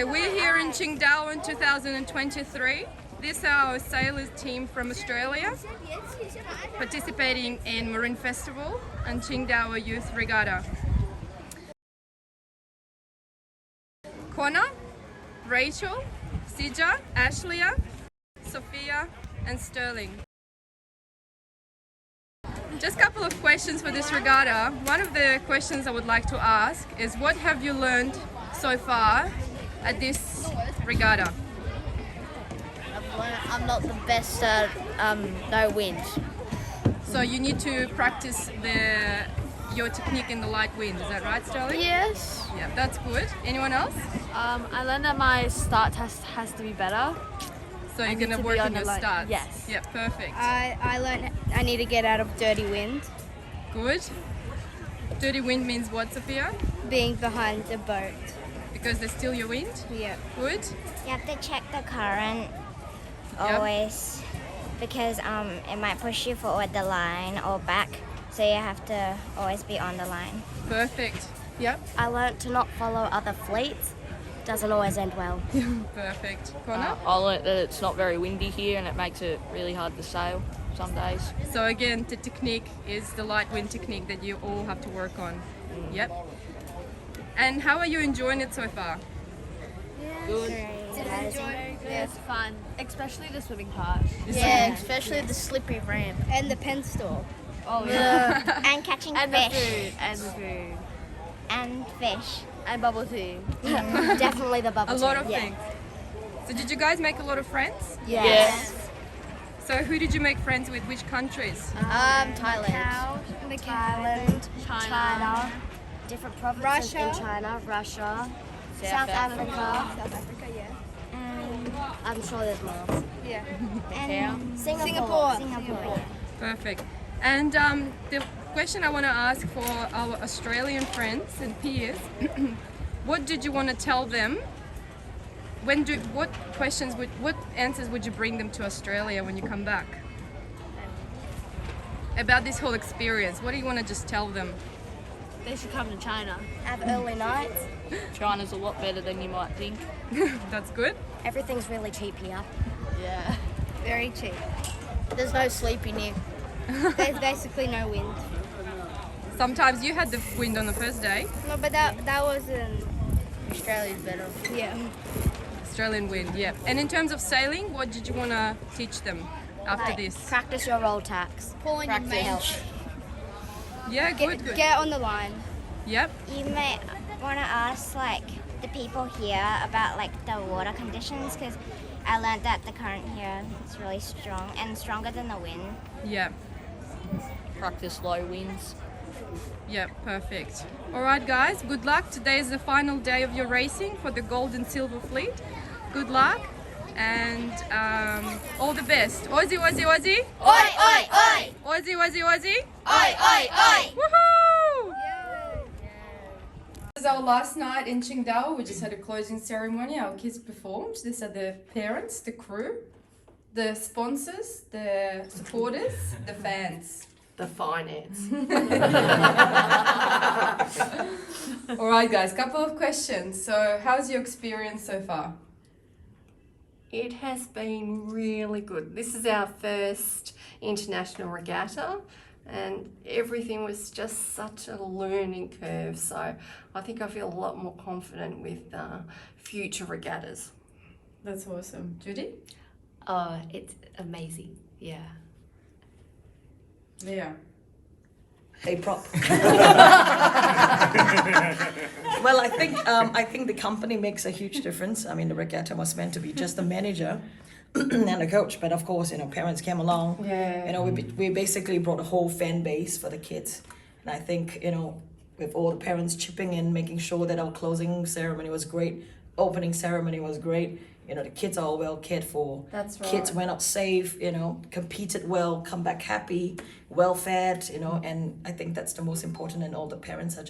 Okay, we're here in Qingdao in 2023. This is our sailors team from Australia participating in Marine Festival and Qingdao Youth Regatta. Connor, Rachel, Sija, Ashleya, Sophia and Sterling. Just a couple of questions for this regatta. One of the questions I would like to ask is, what have you learned so far at this regatta? I've learned I'm not the best at no wind. So you need to practice your technique in the light wind, is that right, Sterling? Yes. Yeah, that's good. Anyone else? I learned that my start test has to be better. So you're going to work on your starts? Yes. Yeah, perfect. I learned I need to get out of dirty wind. Good. Dirty wind means what, Sophia? Being behind the boat. Because they steal your wind? Yeah. Good. You have to check the current Yep. always because it might push you forward the line or back, so you have to always be on the line. Perfect. Yep. I learned to not follow other fleets. Doesn't always end well. Perfect. Connor? I learned that it's not very windy here and it makes it really hard to sail some days. So again, the technique is the light wind technique that you all have to work on. Yep. And how are you enjoying it so far? Good. Yeah. It's fun, especially the swimming part. Yeah, especially the slippery ramp. And the pen store. Oh yeah. And catching and the fish. food. And the food. And fish. And bubble tea. Definitely the bubble A tea. lot of things. So did you guys make a lot of friends? Yes. So who did you make friends with? Which countries? Thailand. Thailand. China. Different provinces Russia. in China. Russia. South Africa. South Africa, yeah. I'm sure there's more. Yeah. And Singapore. Singapore. Perfect. And the question I want to ask for our Australian friends and peers, what did you want to tell them? What answers would you bring them to Australia when you come back? About this whole experience, what do you want to just tell them? They should come to China. Have early nights. China's a lot better than you might think. That's good. Everything's really cheap here. Yeah. Very cheap. There's no sleeping here. There's basically no wind. Sometimes you had the wind on the first day. No, but that wasn't. Australia's better. Yeah. Australian wind, yeah. And in terms of sailing, what did you want to teach them after this? Practice your roll tax. Pulling your Practice. Yeah, good. Get on the line. Yep. You may want to ask like the people here about like the water conditions, because I learned that the current here is really strong and stronger than the wind. Yeah. Practice low winds. Yeah, perfect. All right, guys, good luck. Today is the final day of your racing for the Gold and Silver Fleet. Good luck and all the best. Aussie, Aussie, Aussie. Oi, oi, oi! Aussie, Aussie, Aussie. Oi, oi, oi! Woohoo! This is our last night in Qingdao. We just had a closing ceremony. Our kids performed. These are the parents, the crew, the sponsors, the supporters, the fans. The finance. All right, guys, couple of questions. So how's your experience so far? It has been really good. This is our first international regatta and everything was just such a learning curve. So I think I feel a lot more confident with future regattas. That's awesome. Judy? Oh, it's amazing. Yeah. Yeah. Hey, prop. Well, I think the company makes a huge difference. I mean, the regatta was meant to be just a manager and a coach, but of course, parents came along. Yeah. We basically brought a whole fan base for the kids, and I think with all the parents chipping in, making sure that our closing ceremony was great, opening ceremony was great. The kids are all well cared for. That's right. Kids went out safe, competed well, come back happy, well fed, and I think that's the most important, and all the parents are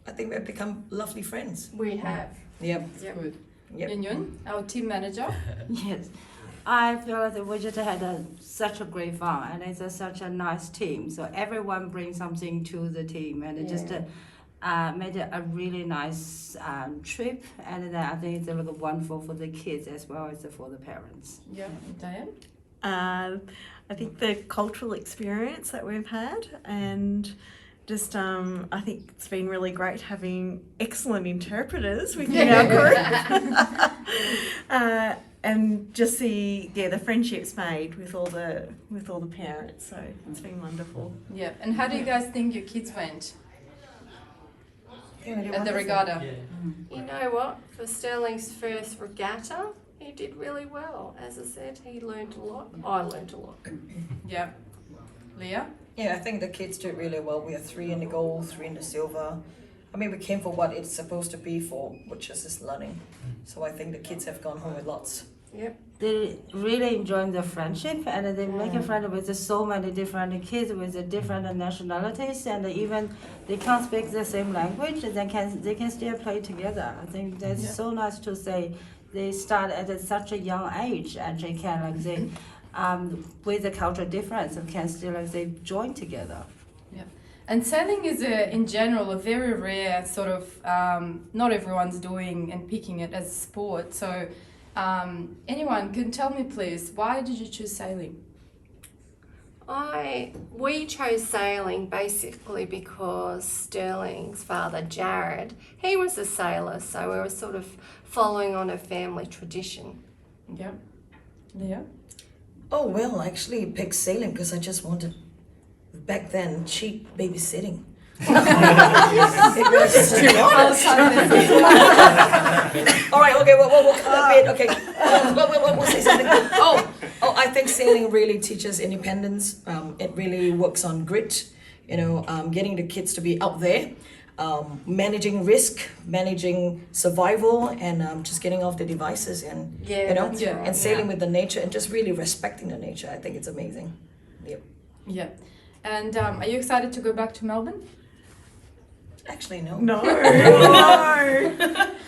I think we've become lovely friends. We have. Yep. Good. Yep. Yun, our team manager. Yes, I feel that we just had such a great fun, and it's such a nice team. So everyone brings something to the team, and it just made it a really nice trip, and then I think it's really wonderful for the kids as well as for the parents. Yeah, Diane? I think the cultural experience that we've had, and just I think it's been really great having excellent interpreters within our group. And just the friendships made with all the parents, so it's been wonderful. Yeah, and how do you guys think your kids went at the regatta? You know what? For Sterling's first regatta, he did really well. As I said, he learned a lot. I learned a lot. Yeah. Leah? Yeah, I think the kids did really well. We had 3 in the gold, 3 in the silver. I mean, we came for what it's supposed to be for, which is just learning. So I think the kids have gone home with lots. Yep. They really enjoy the friendship, and they make a friend with so many different kids with different nationalities, and even they can't speak the same language, they can still play together. I think that's so nice to say. They start at such a young age, and they can with the cultural difference, and can still join together. Yeah. And sailing is in general a very rare sort of, not everyone's doing and picking it as a sport. So anyone can tell me please, why did you choose sailing? We chose sailing basically because Sterling's father, Jared, he was a sailor, so we were sort of following on a family tradition. Yeah. Leah? Oh, well, I actually picked sailing because I just wanted, back then, cheap babysitting. All right, okay, we'll cut that bit. Okay, we'll say something. Oh, I think sailing really teaches independence. It really works on grit. Getting the kids to be out there, managing risk, managing survival, and just getting off the devices and and sailing with the nature and just really respecting the nature. I think it's amazing. Yep. Yeah. And are you excited to go back to Melbourne? Actually, no. No.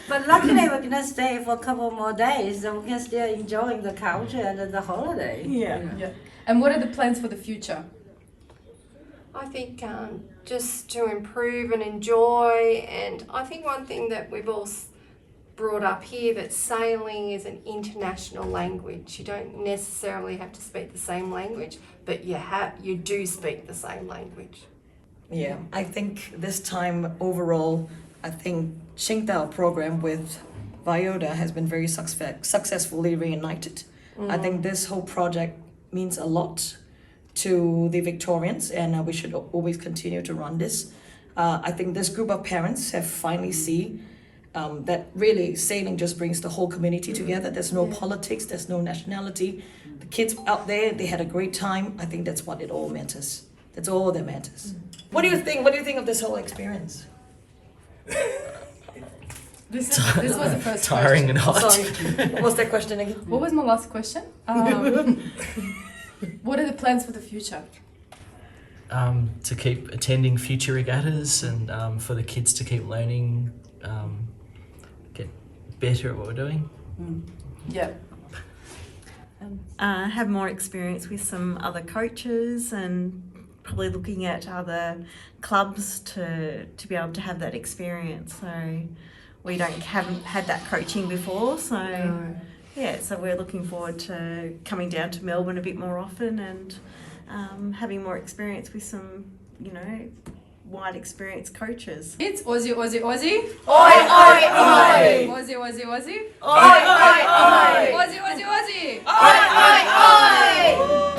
But luckily we're gonna stay for a couple more days, so we can still enjoying the culture and the holiday. Yeah. And what are the plans for the future? I think just to improve and enjoy, and I think one thing that we've all brought up here, that sailing is an international language. You don't necessarily have to speak the same language, but you do speak the same language. Yeah, I think this time overall, I think Qingdao program with Vioda has been very successfully reunited. I think this whole project means a lot to the Victorians, and we should always continue to run this. I think this group of parents have finally seen that really sailing just brings the whole community together. There's no politics, there's no nationality. The kids out there, they had a great time. I think that's what it all matters. That's all that matters. What do you think? What do you think of this whole experience? This was the first tiring question. and hot. Sorry, what was that question again? What was my last question? What are the plans for the future? To keep attending future regattas and for the kids to keep learning, get better at what we're doing. Yeah. Have more experience with some other coaches and probably looking at other clubs to be able to have that experience. So we haven't had that coaching before, so so we're looking forward to coming down to Melbourne a bit more often and having more experience with some wide experience coaches. It's Aussie, Aussie, Aussie. Oi, oi, oi! Aussie, Aussie, Aussie. Oi, oi, oi! Aussie, Aussie, Aussie. Oi, oi, oi!